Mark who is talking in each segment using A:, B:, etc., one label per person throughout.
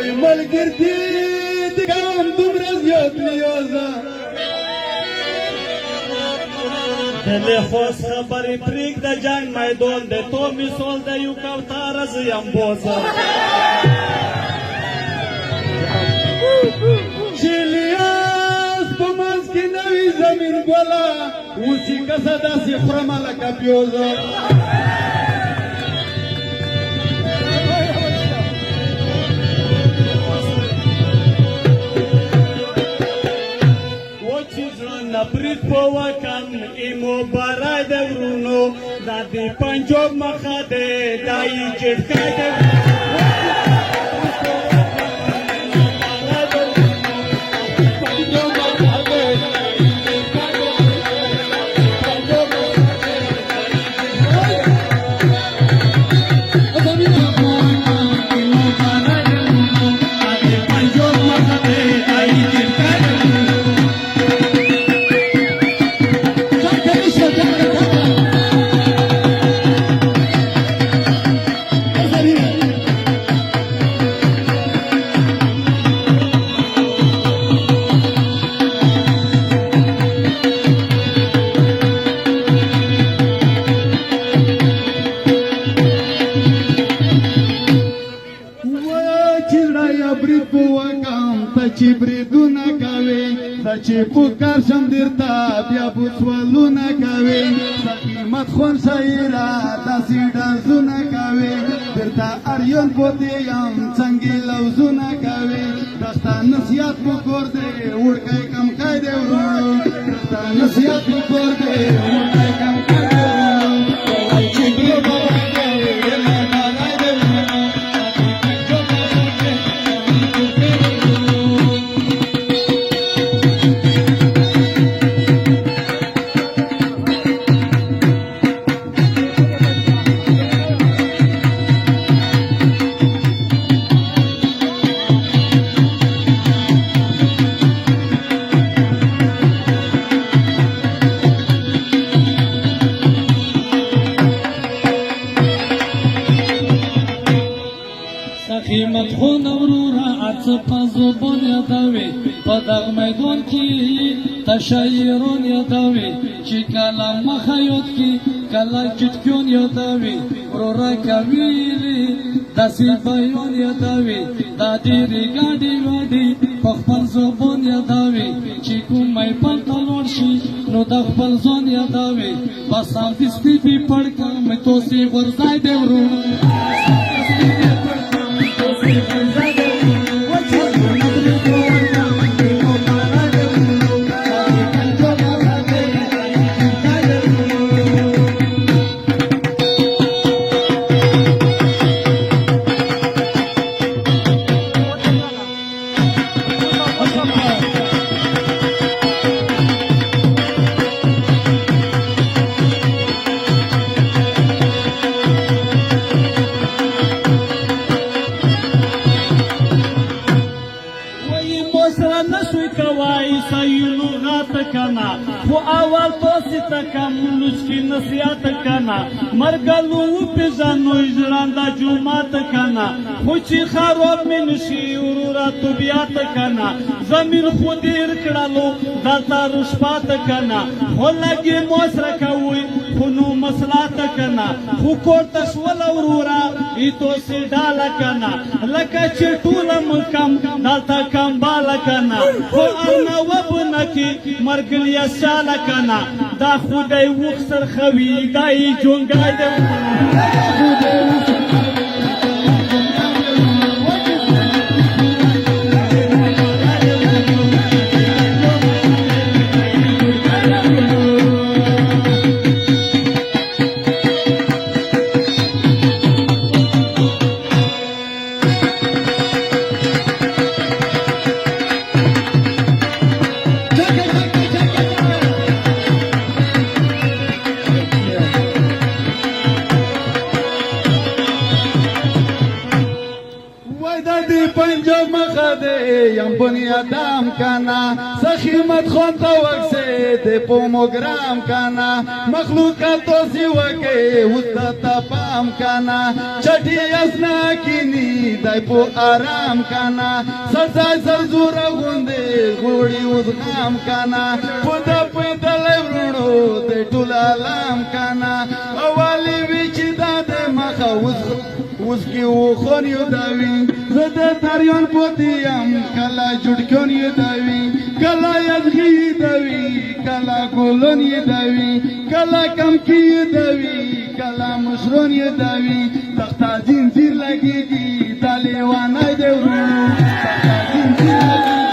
A: ملګرتي د ګام دومره زیات نیازه
B: دلې خوست خبرې پرېږده جنګ میدان دی تو مثال د یو کوتره زه یم بازه
A: چې لیاس په منځ کې نه وي زمین ګله اوس یې کسه داسې خورمه لکه پیوزه
B: برید په وطن ای مبارک د ورونو دا د پنجاب مخه دی دا یې جټکه دی چې بریدونه کوي زه چې پکار شم درته بیا به سوالونه کوي قیمت خون شاعره داسې ډانسونه کوي درته اریان پوتې یم څنګې لوزونه کوي دستا نصیحت په کور دی وړکی کم کای دی ورونو دستا نصیحت په کور دی وړکی کم کای دی
C: قیمت خون ورورا عطفه زبان یادوي په دغه میدان کې تشایرون یادوي چې کله مخه یاد کې کله چټکون یادوي ورورا کویلي داسې بیان یادوي دا ډېرې ګاډې واډې په خپل زبان یادوي چې کوم میپل ته لوړ شي نو د خپل ځان یادوي بس همدستي دې پړ کړم توسې ورځای دی ورونو خو اول تاسې ته کم لوچکي نصیحت کنه مرګلو وپېژنو ژرنده جومات کنه خو چې خراب مې نشي وروره طبیعت کنه زمین خو ډېر کړلو دلته رشپات کنه خو لږې موسره کوئ خو نو مسلات کنه خو کور ته شوله وروره ای تاسې ډاله کنه لکه چې ټوله ملکم دلته کمباله کنه خو ارنوه بونه کې مرګلیه شاله کنه دا خو دی وخ سرخوي دا یې جونګی دی
B: پنجاب مخده یم بنیادم کنا سخیمت خون تا وکسه ده پوموگرام کنا مخلوقاتو سیوکه وستتا پام کنا چٹی اسنا کینی دای پو آرام کنا سرسای سرزورا گونده گوڑی وزغام کنا پودا پیدا لیورونو ده ٹولالام کنا اوالی ویچی داده مخا उसकी वो खोन युदावी ज़दे तारियन पोतियम कला जुड़क्योन युदावी कला यज़गी युदावी कला गुलोन युदावी कला कमकी युदावी कला मुशरोन युदावी तख्ता जिंजीर लगेगी तालिवाना देवरू तख्ता जिंजीर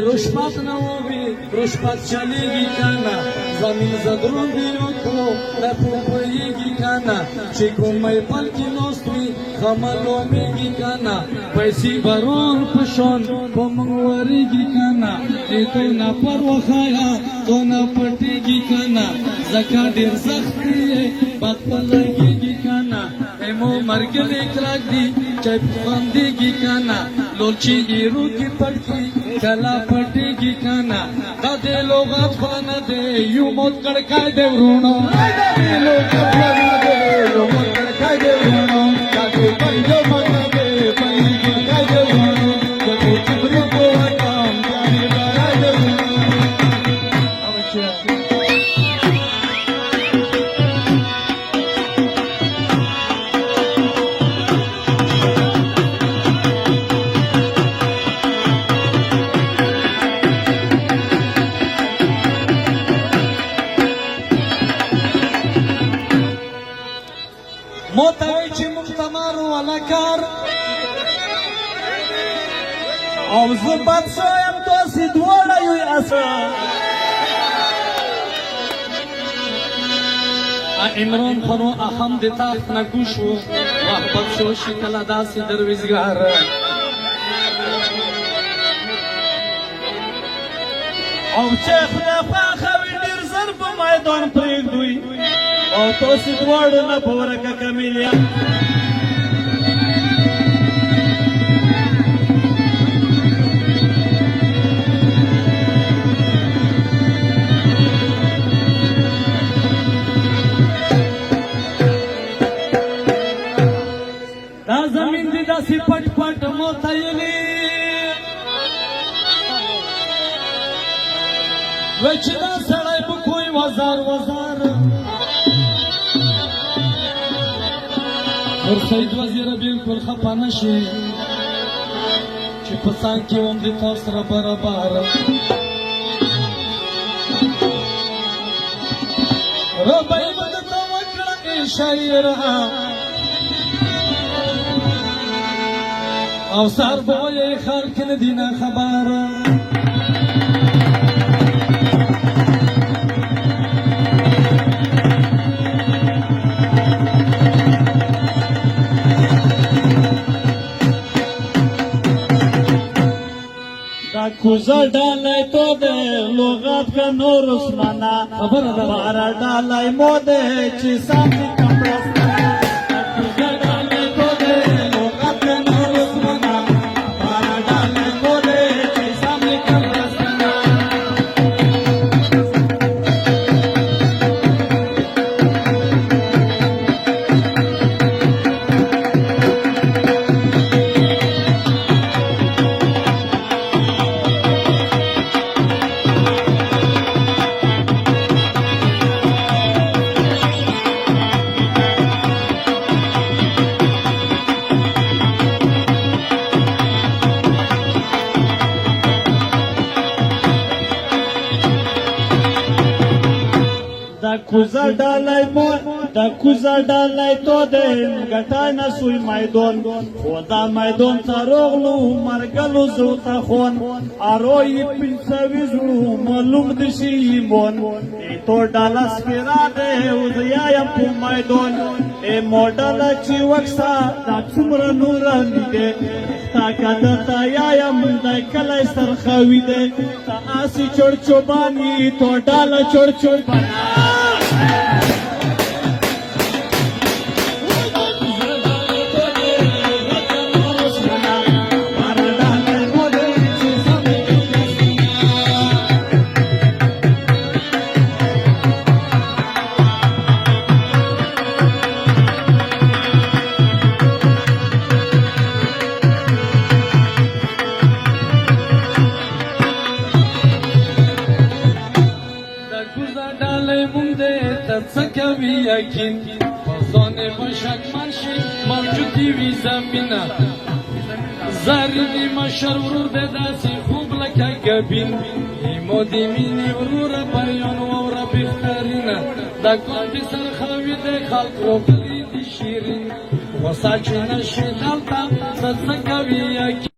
C: रुष्पात नवोवी रुष्पात चलेगी काना जमीन जदरून दिलो को लपुपयेगी काना चिको मै पलकी नोस्वी खमलो मेगी काना पैसी बरोन पशोन कोमंगवरेगी काना तो ना परवा खाया तो ना पटेगी काना जका देर सख्ती है बात लगेगी काना एमो मरगले क्राक दी चाय बंदेगी काना लोची इरू की पटकी कला पटेगी काना दादे लोग खाना दे यू मौत कड़काय दे रूणो दादे लोग खाना दे यू मौत कड़काय दे रूणो दादे पंजो मना दे पंजो कड़काय दे रूणो दादे चिबरू को काम जाने बारा दे रूणो موتوی چی مختمارو علکار او زباد شایم تو سی دوڑا یوی اسا عمران خانو اخم دیتاف نگوشو وحبت شو شکل داسی درویزگار او چه خدا خواه دیر زر پا میدان پریگ دوی او تو سی دوڑو نا پورکا کمیلیا دا زمین دی دا سی پٹ پٹ موتایلی وچ دا سڑای بکوی وزار وزار اور سید وزیر بالکل خفا نشي چې په څنګ کې هم د تاسو سره برابر ربای مدد وکړه شاعر او سر به خلک نه دینه خبره کوزا ڈالای تو دے لغت کا نور عثمانہ بارا ڈالای مو دے چی سامنے کمرستانہ کوزا ڈالای تو دے لغت کا نور عثمانہ بارا ڈالای مو دے چی سامنے کمرستانہ کوزا ڈالای دا کوزه ډالی تو دی ګټای نه سوی میدان خو دا میدان ته راغلو مرګلو زو ته خون اروی پنځوي زړو معلوم د شي ایمان تو ډاله سپیرا دی اوس یایم په میدان موډله چې وکسا دا څومره نوراني دی تا کدرته یایم دی کلی سرخوي دی تا آسی چړچوباني تو ډاله چړچوبانه
D: یقین خانه باشد منشی موجودی وی زمینه زردی مشر ورور ده دستی خوب لکه گبین ایما دیمینی ورور بیان و ورا بخترینه ده کندی سرخوی ده خلق رو بلیدی شیرین واسه چونه شدلتا سسکوی یقین